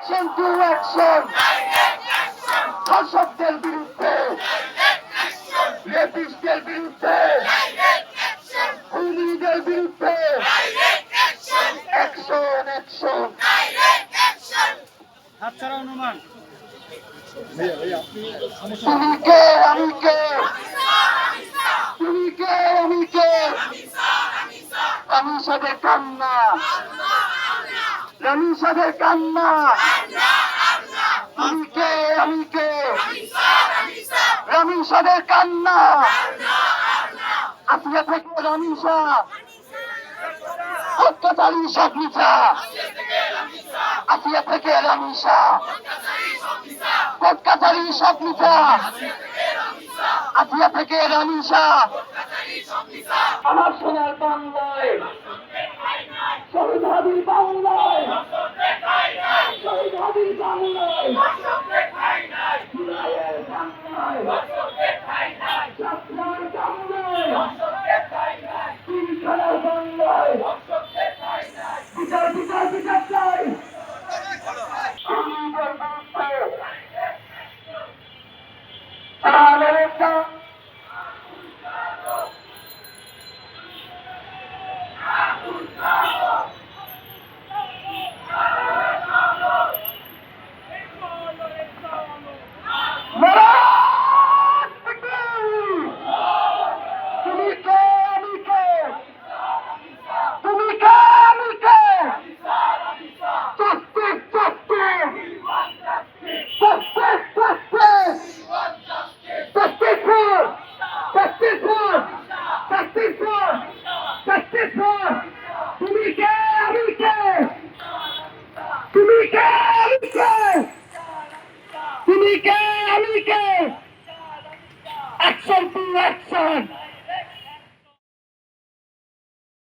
Action to action, ধর্ষকদের বিরুদ্ধে, রেপিস্টদের বিরুদ্ধে, খুনিদের বিরুদ্ধে অ্যাকশন অ্যাকশন। হাতছাড়া অনুমান তুমি কে আমি কে, তুমি কে আমি কে, রামিসাদের কান্না, রামিসাদের কান্না। তুমি কে আমি কে, রামিসাদের কান্না। আসিয়া থেকে রামিসা, অত্যাচারী সব মিছা। আসিয়া থেকে রামিসা, অত্যাচারী সব মিছা। আসিয়া থেকে রামিসা। আমার সোনার বাংলায়, শহীদ হাবির বাংলায়, শহীদ হাবির বাংলায়, জুলাইয়ের বাংলায়, ছাত্রের বাংলায়, পিলখানার বাংলায়, বিচার বিচার বিচার চাই। খুনিদের বিরুদ্ধে আমেরিকা Action to action!